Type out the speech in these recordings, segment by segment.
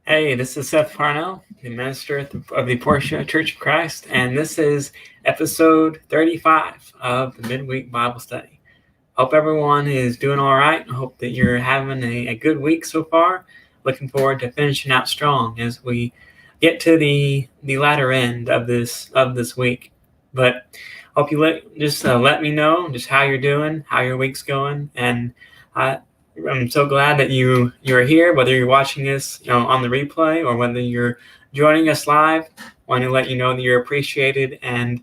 Hey, this is Seth Parnell, the minister of the Portia Church of Christ, and this is episode 35 of the Midweek Bible Study. Hope everyone is doing all right. I hope that you're having a good week so far. Looking forward to finishing out strong as we get to the latter end of this week. But hope you let me know just how you're doing, how your week's going, and I'm so glad that you're here, whether you're watching this on the replay or whether you're joining us live. I want to let you know that you're appreciated, and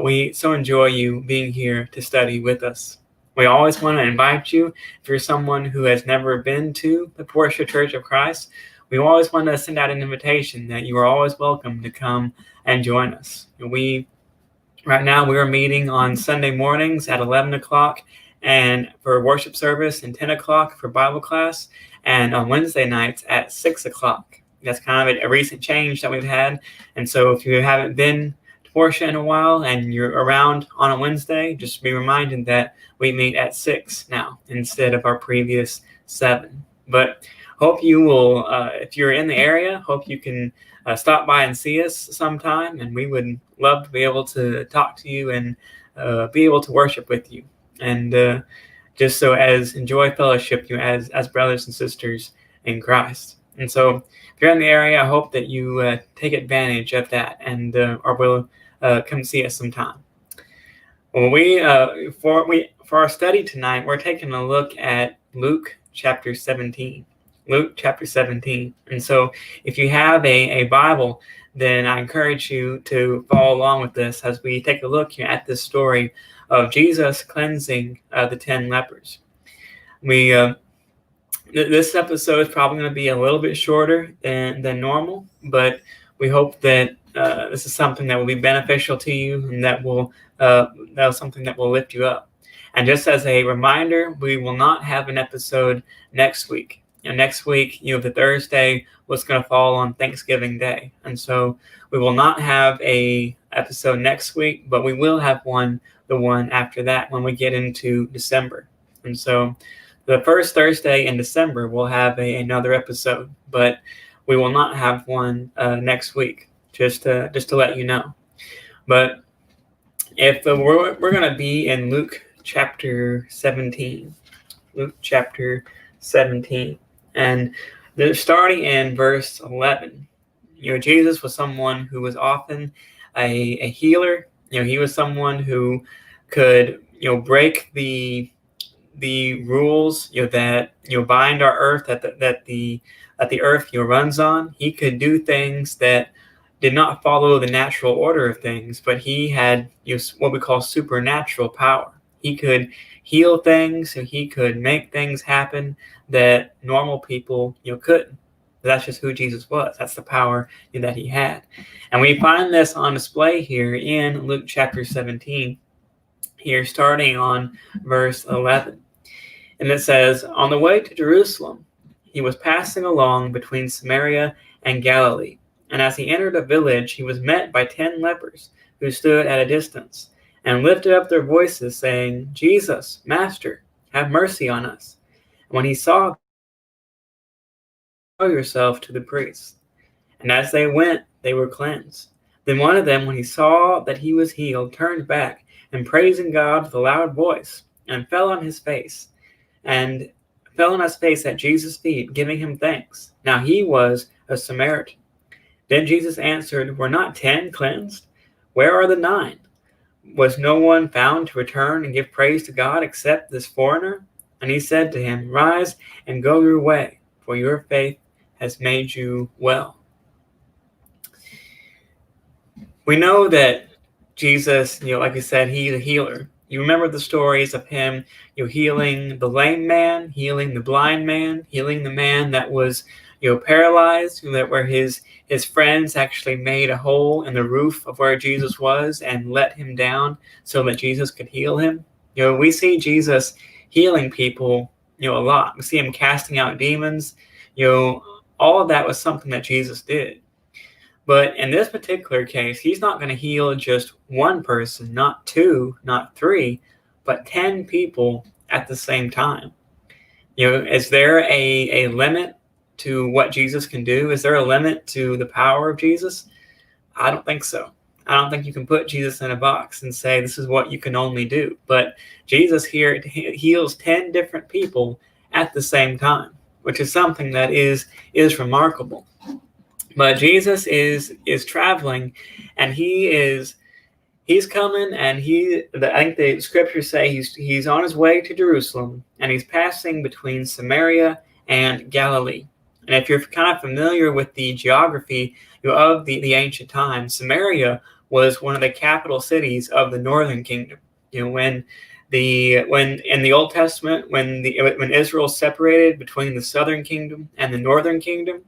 we so enjoy you being here to study with us. We always want to invite you, if you're someone who has never been to the Portia Church of Christ, we always want to send out an invitation that you are always welcome to come and join us. Right now we are meeting on Sunday mornings at 11 o'clock and for worship service, and 10 o'clock for Bible class, and on Wednesday nights at 6 o'clock. That's kind of a recent change that we've had. And so if you haven't been to Portia in a while and you're around on a Wednesday, just be reminded that we meet at 6 now instead of our previous 7. But hope you will, if you're in the area, hope you can stop by and see us sometime, and we would love to be able to talk to you and be able to worship with you. And just so as enjoy fellowship as brothers and sisters in Christ. And so if you're in the area, I hope that you take advantage of that and or will come see us sometime. Well, for our study tonight, we're taking a look at Luke chapter 17. Luke chapter 17. And so if you have a Bible, then I encourage you to follow along with this as we take a look at this story of Jesus cleansing the 10 lepers. This episode is probably going to be a little bit shorter than normal, but we hope that this is something that will be beneficial to you and that's something that will lift you up. And just as a reminder, we will not have an episode next week. Next week, the Thursday was going to fall on Thanksgiving Day, and so we will not have a episode next week, but we will have the one after that when we get into December. And so the first Thursday in December we'll have another episode, but we will not have one next week, just to let you know. But if we're going to be in Luke chapter 17, and they're starting in verse 11. Jesus was someone who was often a healer. He was someone who could, break the rules, that bind our earth that the earth runs on. He could do things that did not follow the natural order of things, but he had what we call supernatural power. He could heal things, and he could make things happen that normal people couldn't. That's just who Jesus was. That's the power that he had. And we find this on display here in Luke chapter 17, here starting on verse 11. And it says, "On the way to Jerusalem, he was passing along between Samaria and Galilee. And as he entered a village, he was met by 10 lepers who stood at a distance and lifted up their voices, saying, 'Jesus, Master, have mercy on us.' And when he saw, show yourself to the priests. And as they went, they were cleansed. Then one of them, when he saw that he was healed, turned back, and praising God with a loud voice, and fell on his face at Jesus' feet, giving him thanks. Now he was a Samaritan. Then Jesus answered, 'Were not 10 cleansed? Where are the 9? Was no one found to return and give praise to God except this foreigner?' And he said to him, 'Rise and go your way, for your faith has made you well.'" We know that Jesus, like I said, he's a healer. You remember the stories of him, healing the lame man, healing the blind man, healing the man that was, paralyzed, where his friends actually made a hole in the roof of where Jesus was and let him down so that Jesus could heal him. We see Jesus healing people, a lot. We see him casting out demons. All of that was something that Jesus did. But in this particular case, he's not going to heal just one person, not 2, not 3, but 10 people at the same time. Is there a limit to what Jesus can do? Is there a limit to the power of Jesus? I don't think so. I don't think you can put Jesus in a box and say this is what you can only do. But Jesus here heals 10 different people at the same time, which is something that is remarkable. But Jesus is traveling, and he's coming, and I think the scriptures say he's on his way to Jerusalem, and he's passing between Samaria and Galilee. And if you're kind of familiar with the geography of the ancient times, Samaria was one of the capital cities of the northern kingdom. When in the Old Testament, when Israel separated between the southern kingdom and the northern kingdom,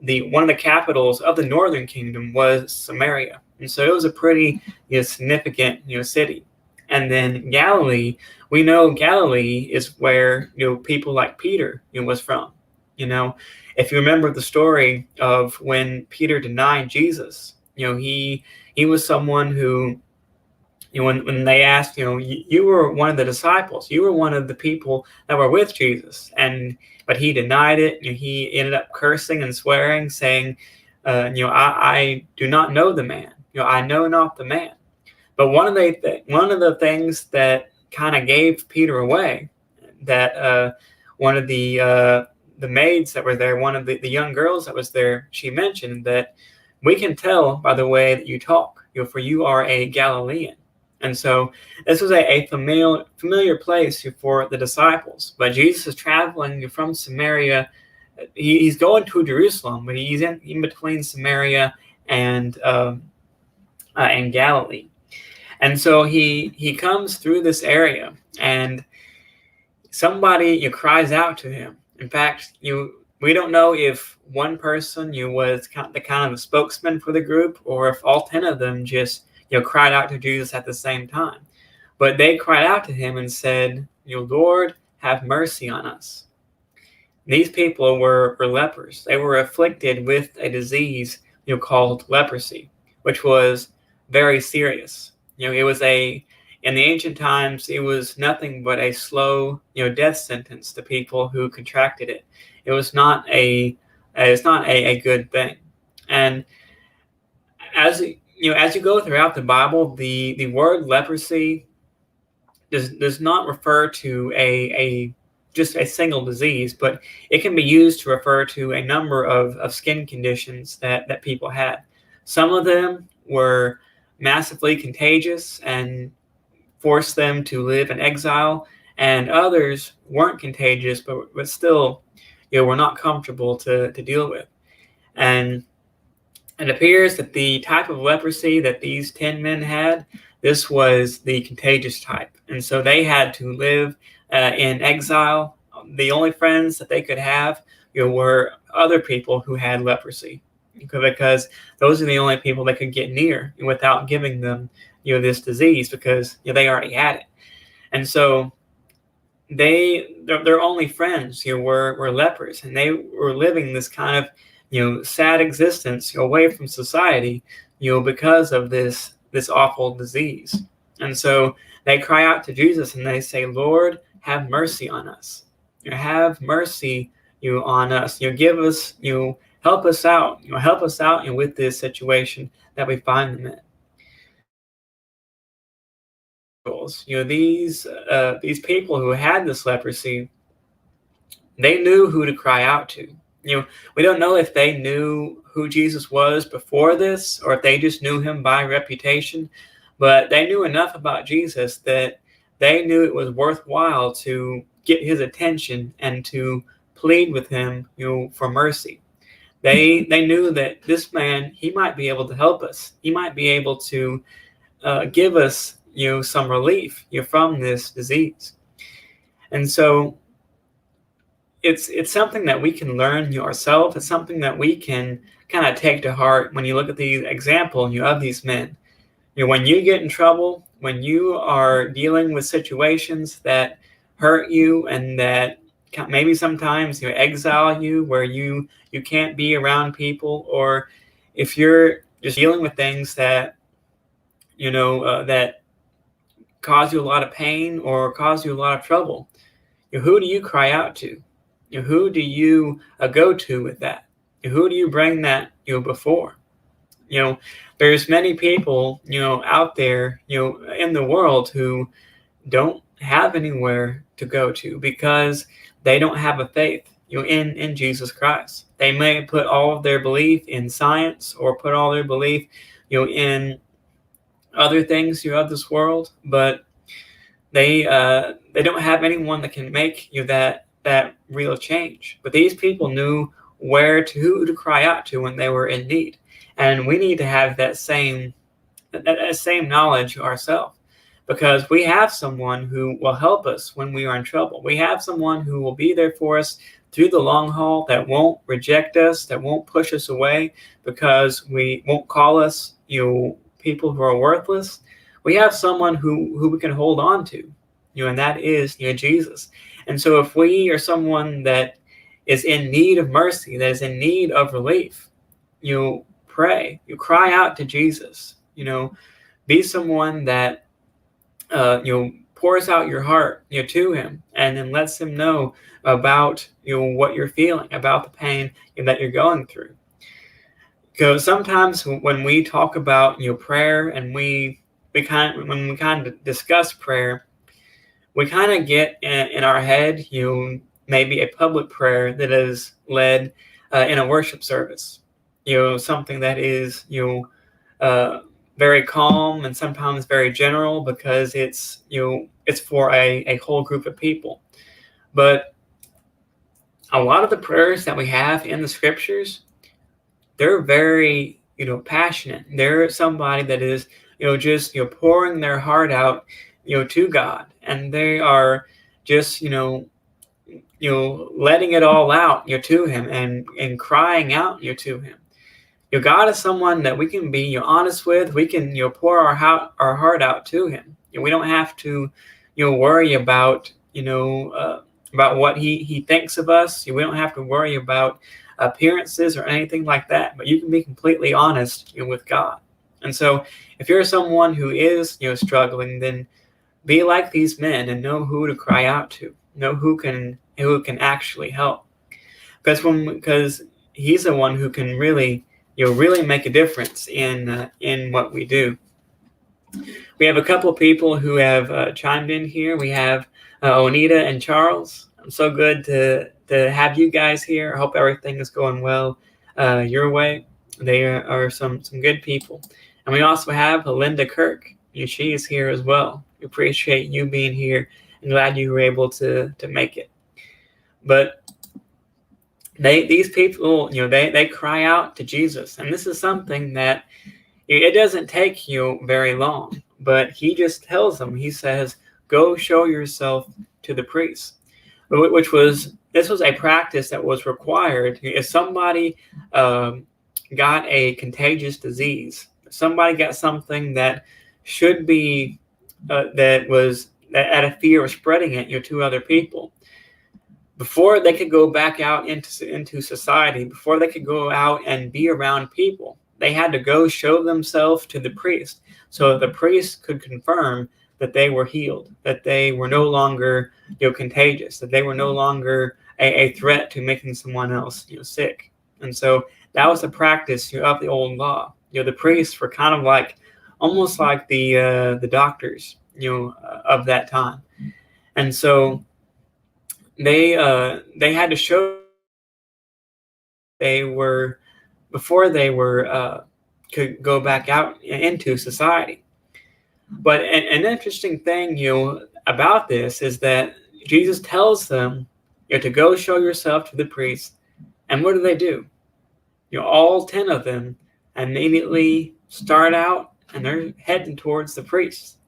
one of the capitals of the northern kingdom was Samaria, and so it was a pretty significant city. And then Galilee, we know Galilee is where people like Peter was from. If you remember the story of when Peter denied Jesus, he was someone who, when they asked, you were one of the disciples, you were one of the people that were with Jesus, but he denied it. He ended up cursing and swearing, saying, I do not know the man. I know not the man. But one of the things that kind of gave Peter away, that one of the maids that were there, one of the young girls that was there, she mentioned that we can tell by the way that you talk, for you are a Galilean. And so this was a familiar place for the disciples. But Jesus is traveling from Samaria. He's going to Jerusalem, but he's in between Samaria and Galilee. And so he comes through this area, and somebody cries out to him. In fact, we don't know if one person was the kind of a spokesman for the group, or if all 10 of them just cried out to Jesus at the same time. But they cried out to him and said, Lord, have mercy on us. These people were lepers. They were afflicted with a disease called leprosy, which was very serious. It was in the ancient times, it was nothing but a slow death sentence to people who contracted it. It was not a good thing. And as you go throughout the Bible, the word leprosy does not refer to just a single disease, but it can be used to refer to a number of skin conditions that people had. Some of them were massively contagious and forced them to live in exile, and others weren't contagious, but still were not comfortable to deal with. And it appears that the type of leprosy that these 10 men had, this was the contagious type. And so they had to live in exile. The only friends that they could have were other people who had leprosy, because those are the only people they could get near without giving them this disease, because they already had it. And so their only friends were lepers, and they were living this kind of sad existence away from society because of this awful disease. And so they cry out to Jesus and they say, Lord, have mercy on us. Have mercy on us. Give us, help us out. Help us out with this situation that we find them in. These people who had this leprosy, they knew who to cry out to. We don't know if they knew who Jesus was before this, or if they just knew him by reputation, but they knew enough about Jesus that they knew it was worthwhile to get his attention and to plead with him, for mercy. They knew that this man, he might be able to help us. He might be able to give us, some relief, from this disease. And so it's something that we can learn ourselves. It's something that we can kind of take to heart when you look at the example of these men. When you get in trouble, when you are dealing with situations that hurt you and that maybe sometimes exile you, where you can't be around people, or if you're just dealing with things that that cause you a lot of pain or cause you a lot of trouble, who do you cry out to? Who do you go to with that? Who do you bring that before? There's many people out there in the world who don't have anywhere to go to because they don't have a faith in Jesus Christ. They may put all of their belief in science or put all their belief in other things of this world, but they don't have anyone that can make that real change. But these people knew who to cry out to when they were in need, and we need to have that same knowledge ourselves, because we have someone who will help us when we are in trouble. We have someone who will be there for us through the long haul, that won't reject us, that won't push us away because we won't call us people who are worthless. We have someone who we can hold on to, and that is Jesus. And so if we are someone that is in need of mercy, that is in need of relief, pray, cry out to Jesus. Be someone that pours out your heart to him, and then lets him know about what you're feeling, about the pain that you're going through. Because sometimes when we talk about prayer, and when we kind of discuss prayer, we kind of get in our head maybe a public prayer that is led in a worship service, something that is very calm and sometimes very general, because it's for a whole group of people. But a lot of the prayers that we have in the scriptures, they're very passionate. They're somebody that is just pouring their heart out to God, and they are just letting it all out to him, and crying out to him. God is someone that we can be honest with. We can pour our heart out to him. We don't have to worry about about what he thinks of us. We don't have to worry about appearances or anything like that. But you can be completely honest with God. And so if you're someone who is struggling, then be like these men and know who to cry out to. Know who can actually help. Because he's the one who can really make a difference in what we do. We have a couple of people who have chimed in here. We have Onita and Charles. I'm so good to have you guys here. I hope everything is going well your way. They are some good people. And we also have Linda Kirk. She is here as well. We appreciate you being here, and glad you were able to make it. But these people, they cry out to Jesus, and this is something that it doesn't take very long. But he just tells them, he says, "Go show yourself to the priest," this was a practice that was required if somebody got a contagious disease, somebody got something that should be that was at a fear of spreading it to other people. Before they could go back out into society, before they could go out and be around people, they had to go show themselves to the priest, so the priest could confirm that they were healed, that they were no longer contagious, that they were no longer a threat to making someone else sick. And so that was the practice of the old law. The priests were kind of almost like the doctors of that time. And so they had to show before they could go back out into society. But an interesting thing about this is that Jesus tells them to go show yourself to the priest, and what do? All 10 of them immediately start out, and they're heading towards the priest.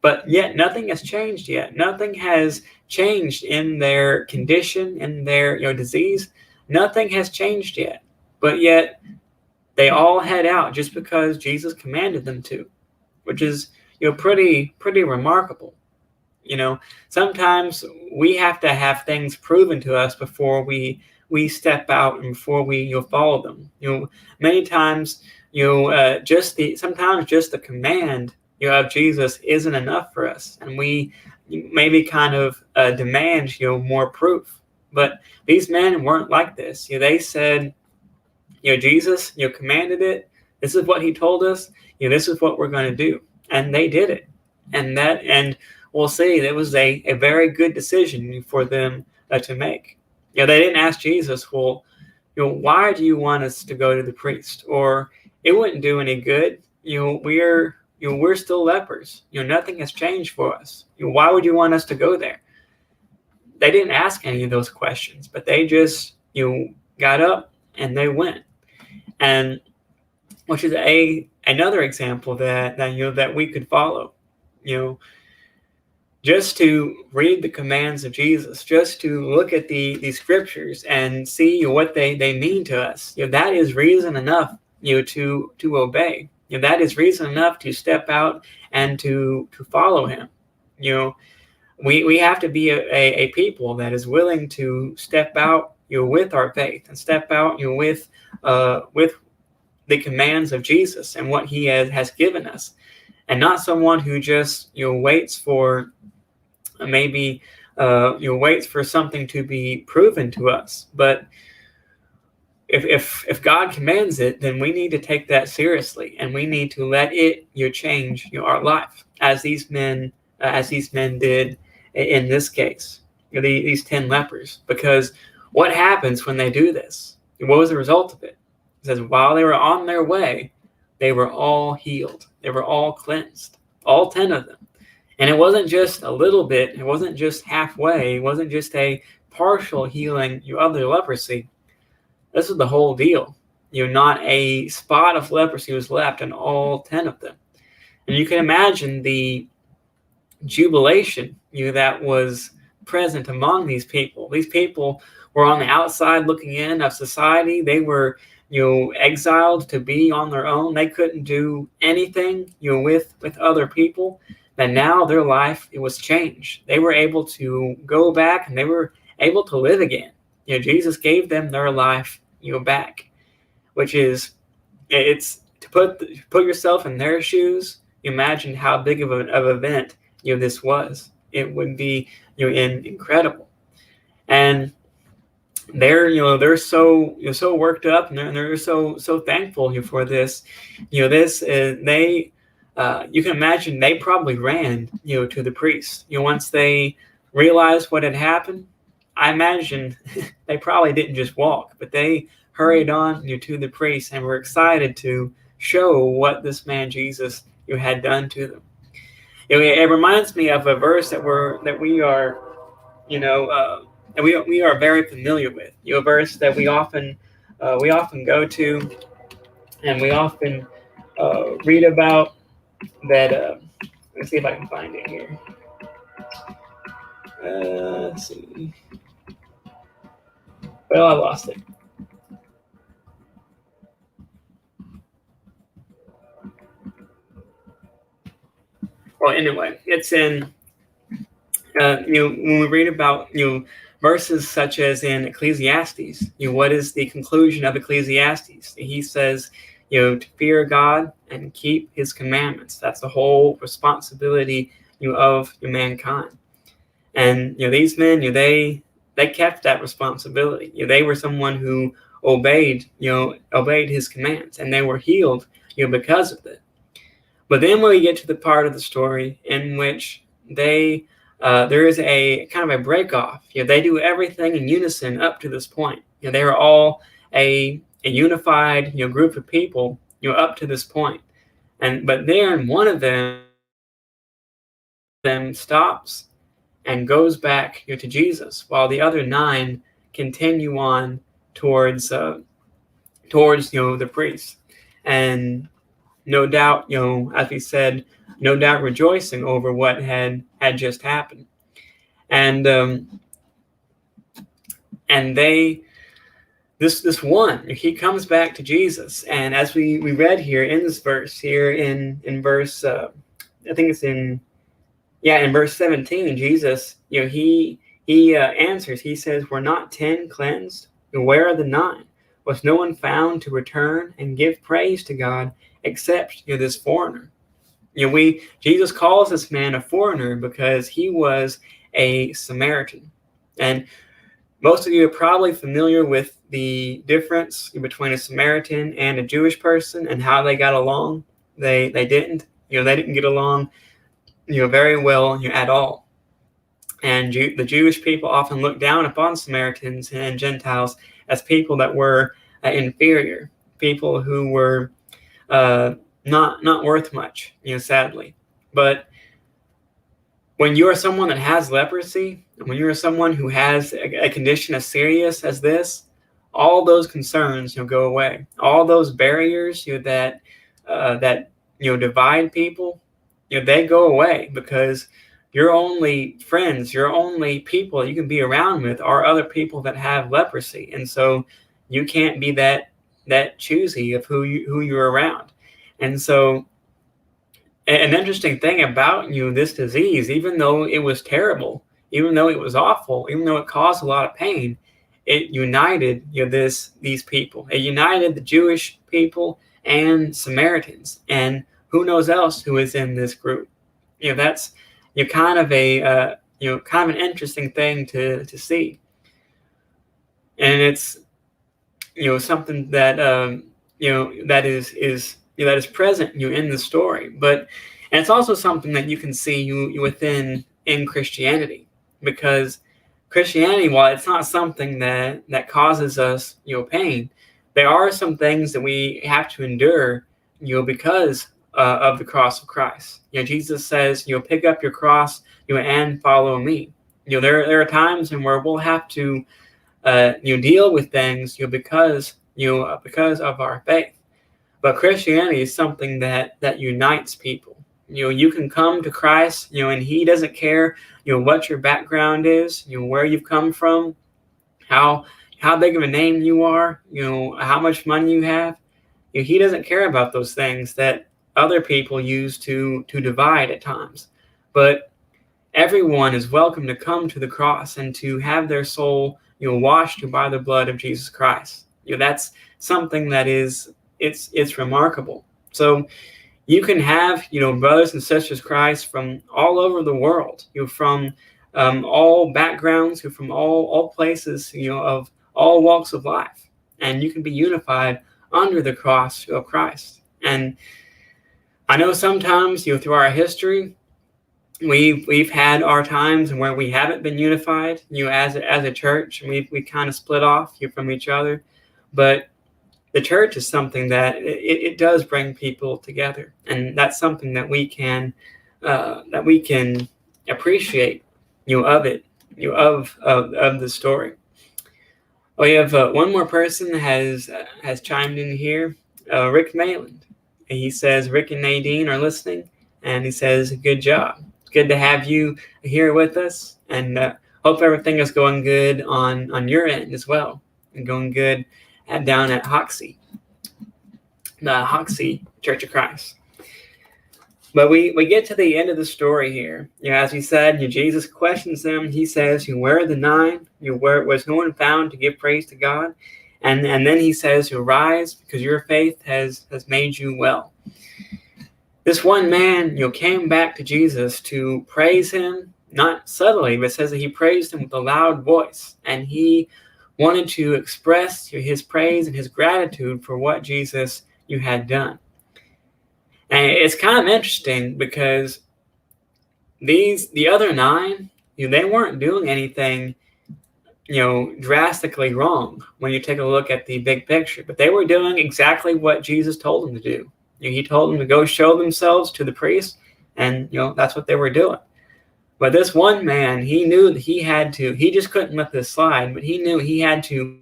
But yet nothing has changed yet. Nothing has changed in their condition, in their disease. Nothing has changed yet. But yet they all head out just because Jesus commanded them to, which is pretty remarkable. Sometimes we have to have things proven to us before we step out and before we follow them. Many times sometimes just the command of Jesus isn't enough for us, and we maybe kind of demand more proof. But these men weren't like this. They said, Jesus, commanded it. This is what he told us. This is what we're going to do. And they did it. And we'll see, it was a very good decision for them to make. They didn't ask Jesus, well, why do you want us to go to the priest? Or it wouldn't do any good. We're still lepers. Nothing has changed for us. Why would you want us to go there? They didn't ask any of those questions, but they just, got up and they went. And which is another example that we could follow. Just to read the commands of Jesus, just to look at the scriptures and see what they mean to us. That is reason enough, to obey. That is reason enough to step out and to follow him. We have to be a people that is willing to step out, with our faith, and step out, with the commands of Jesus and what he has given us, and not someone who just waits for maybe waits for something to be proven to us. But if God commands it, then we need to take that seriously, and we need to let it change our life, as these men did in this case, these 10 lepers. Because what happens when they do this? What was the result of it? It says, while they were on their way, they were all healed. They were all cleansed, all 10 of them. And it wasn't just a little bit. It wasn't just halfway. It wasn't just a partial healing of their leprosy. This is the whole deal. Not a spot of leprosy was left in all 10 of them. And you can imagine the jubilation that was present among these people. These people were on the outside looking in of society. They were exiled to be on their own. They couldn't do anything with other people. And now their life, it was changed. They were able to go back, and they were able to live again. Jesus gave them their life back, which is, it's to put yourself in their shoes. Imagine how big of an event this was. It would be incredible. And they're so worked up, and they're so thankful for this. They you can imagine they probably ran to the priest. Once they realized what had happened, I imagine they probably didn't just walk, but they hurried on to the priest and were excited to show what this man Jesus had done to them. It reminds me of a verse that we are we are very familiar with. A verse that we often go to, and we often read about. That let's see if I can find it here. Let's see. Well, I lost it. Well, anyway, it's in when we read about verses such as in Ecclesiastes. What is the conclusion of Ecclesiastes? He says, to fear God and keep his commandments. That's the whole responsibility of mankind. And these men, they kept that responsibility. They were someone who obeyed his commands, and they were healed because of it. But then when we get to the part of the story in which there is a kind of a break off. They do everything in unison up to this point. They are all a unified group of people up to this point. But then one of them stops and goes back to Jesus, while the other 9 continue on towards the priest. And no doubt, as we said, no doubt rejoicing over what had just happened. And this one, he comes back to Jesus. And as we read here in this verse, here in verse, I think it's in verse 17, Jesus, he answers, he says, "Were not 10 cleansed? Where are the 9? Was no one found to return and give praise to God except this foreigner?" Jesus calls this man a foreigner because he was a Samaritan. And Most of you are probably familiar with the difference between a Samaritan and a Jewish person and how they got along. They didn't. They didn't get along, very well, at all. And the Jewish people often looked down upon Samaritans and Gentiles as people that were inferior, people who were not worth much, sadly. But when you are someone that has leprosy, when you are someone who has a condition as serious as this, all those concerns go away. All those barriers that divide people, they go away, because your only friends, your only people you can be around with are other people that have leprosy, and so you can't be that choosy of who you're around. And so, an interesting thing about this disease, even though it was terrible, even though it was awful, even though it caused a lot of pain, it united these people. It united the Jewish people and Samaritans, and who knows else who is in this group. That's kind of an interesting thing to see, and it's something that that is present in the story, and it's also something that you can see within in Christianity, because Christianity, while it's not something that causes us pain, there are some things that we have to endure because of the cross of Christ. Jesus says, pick up your cross and follow me. There are times where we'll have to deal with things because of our faith. But Christianity is something that unites people. You can come to Christ, and He doesn't care what your background is, where you've come from, how big of a name you are, how much money you have. He doesn't care about those things that other people use to divide at times. But everyone is welcome to come to the cross and to have their soul washed by the blood of Jesus Christ. That's something that it's remarkable. So you can have brothers and sisters Christ from all over the world, from all backgrounds, from all places, of all walks of life, and you can be unified under the cross of Christ. And I know sometimes through our history, we've had our times where we haven't been unified, as a church, and we kind of split off from each other. But the church is something that it does bring people together, and that's something that we can appreciate of it, of the story. We have one more person that has chimed in here, Rick Mayland. He says Rick and Nadine are listening, and he says good job. It's good to have you here with us, and hope everything is going good on your end as well, and going good down at Hoxie, the Hoxie Church of Christ. But we get to the end of the story here. As we said, Jesus questions them. He says, where are the 9? Where was no one found to give praise to God? And then he says, rise, because your faith has made you well. This one man, came back to Jesus to praise him, not subtly, but it says that he praised him with a loud voice, and he wanted to express his praise and his gratitude for what Jesus had done. And it's kind of interesting, because the other 9, they weren't doing anything drastically wrong when you take a look at the big picture, but they were doing exactly what Jesus told them to do. He told them to go show themselves to the priest, and that's what they were doing. But this one man, he knew that he just couldn't let this slide, but he knew he had to.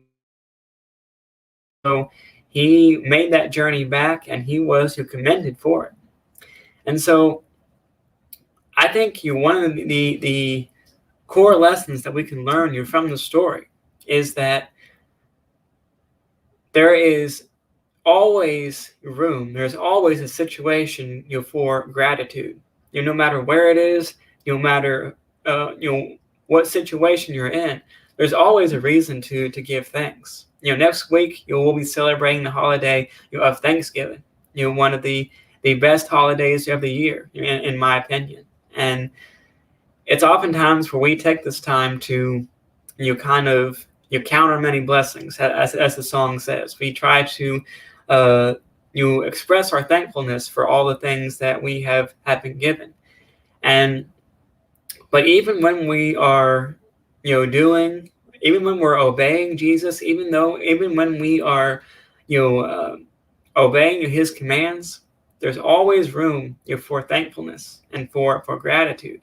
So he made that journey back, and he was commended for it. And so I think one of the core lessons that we can learn from the story is that there is always room, there's always a situation for gratitude. No matter where it is, no matter what situation you're in, there's always a reason to give thanks. Next week we'll be celebrating the holiday of Thanksgiving. One of the best holidays of the year, in my opinion. And it's oftentimes where we take this time to count our many blessings, as the song says. We try to express our thankfulness for all the things that we have been given. But even when we are even when we're obeying Jesus, even when we are obeying his commands, there's always room for thankfulness and for gratitude.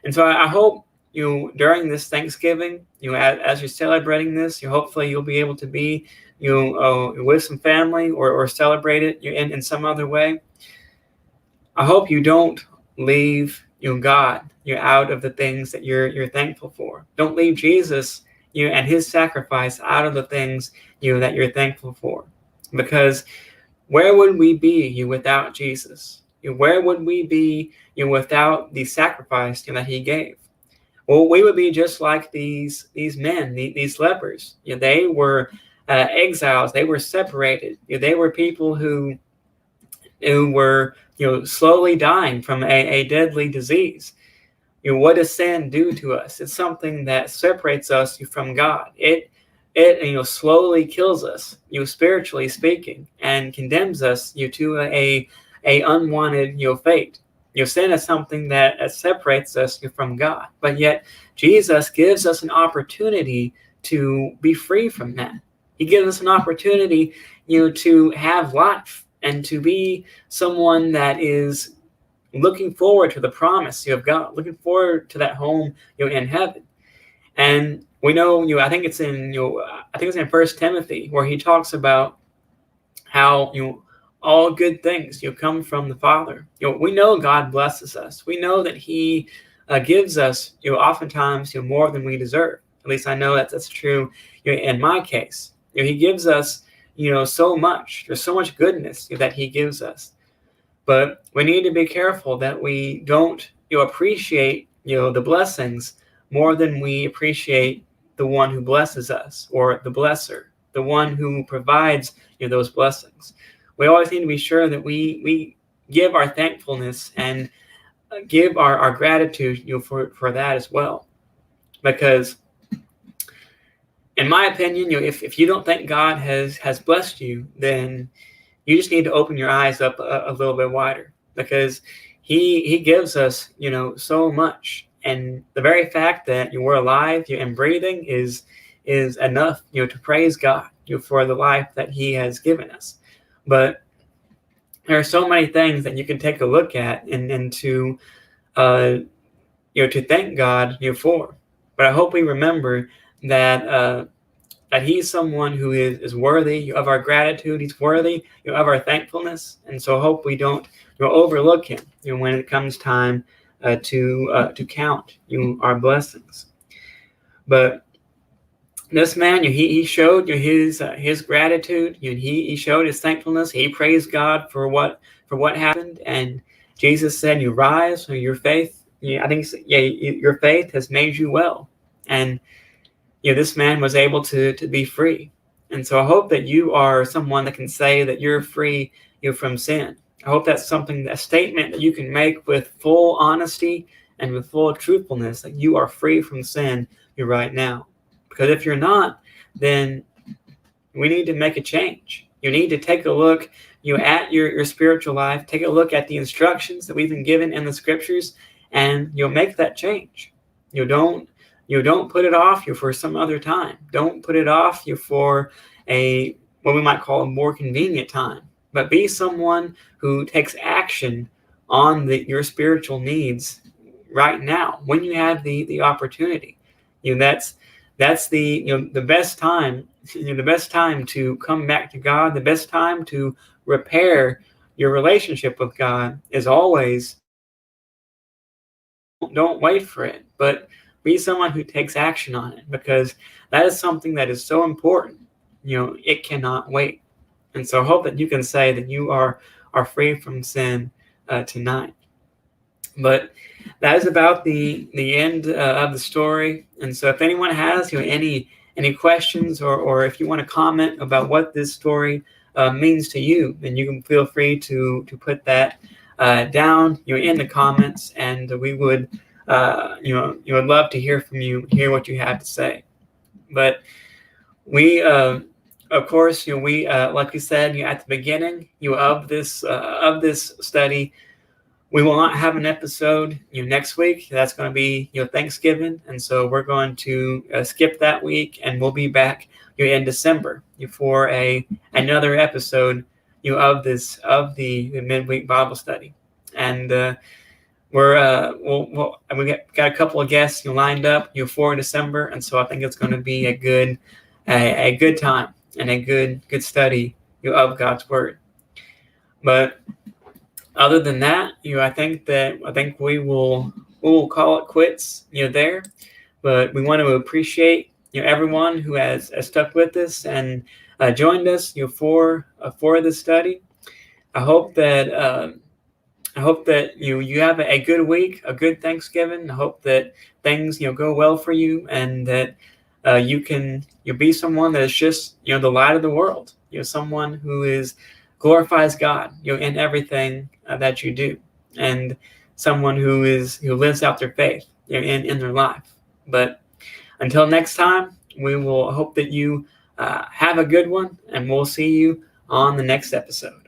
And so I hope during this Thanksgiving, as you're celebrating this, hopefully you'll be able to be with some family or celebrate it in some other way. I hope you don't leave God out of the things that you're thankful for. Don't leave Jesus and his sacrifice out of the things that you're thankful for, because where would we be without Jesus? Where would we be without the sacrifice that he gave? Well, we would be just like these men, these lepers. They were exiles. They were separated. They were people who were slowly dying from a deadly disease. What does sin do to us? It's something that separates us from God. It slowly kills us, spiritually speaking, and condemns us to a unwanted fate. Sin is something that separates us from God, but yet Jesus gives us an opportunity to be free from that. He gives us an opportunity to have life and to be someone that is looking forward to the promise of God, looking forward to that home in heaven. And we know, I think it's in 1 Timothy, where he talks about how all good things come from the Father. We know God blesses us. We know that he gives us oftentimes more than we deserve. At least I know that's true in my case. He gives us so much. There's so much goodness that he gives us. But we need to be careful that we don't appreciate the blessings more than we appreciate the one who blesses us, or the blesser, the one who provides those blessings. We always need to be sure that we give our thankfulness and give our gratitude for that as well. Because in my opinion, if you don't think God has blessed you, then you just need to open your eyes up a little bit wider, because he gives us so much. And the very fact that we're alive and breathing is enough to praise God for the life that he has given us. But there are so many things that you can take a look at and to thank God for. But I hope we remember that he's someone who is worthy of our gratitude. He's worthy of our thankfulness. And so I hope we don't overlook him when it comes time to count our blessings. But this man, he showed his gratitude. He showed his thankfulness. He praised God for what happened. And Jesus said, "You rise, your faith. Your faith has made you well." And this man was able to be free. And so I hope that you are someone that can say that you're free from sin. I hope that's a statement that you can make with full honesty and with full truthfulness, that you are free from sin right now. Because if you're not, then we need to make a change. You need to take a look at your spiritual life, take a look at the instructions that we've been given in the scriptures, and you'll make that change. Don't put it off for some other time. Don't put it off for what we might call a more convenient time. But be someone who takes action on your spiritual needs right now when you have the opportunity. That's the best time. The best time to come back to God. The best time to repair your relationship with God is always. Don't wait for it, but be someone who takes action on it, because that is something that is so important. It cannot wait. And so I hope that you can say that you are free from sin tonight. But that is about the end of the story. And so if anyone has any questions, or if you want to comment about what this story means to you, then you can feel free to put that down in the comments, and we would would love to hear from you, hear what you have to say. But we, of course, we like we said at the beginning, of this study, we will not have an episode next week. That's going to be Thanksgiving, and so we're going to skip that week, and we'll be back in December for another episode of the midweek Bible study. And we got a couple of guests lined up for December, and so I think it's going to be a good time and a good study of God's Word. But other than that, I think we will call it quits there. But we want to appreciate everyone who has stuck with us and joined us for this study. I hope that you have a good week, a good Thanksgiving. I hope that things go well for you, and that you can be someone that is just the light of the world. Someone who glorifies God in everything that you do, and someone who lives out their faith in their life. But until next time, we will hope that you have a good one, and we'll see you on the next episode.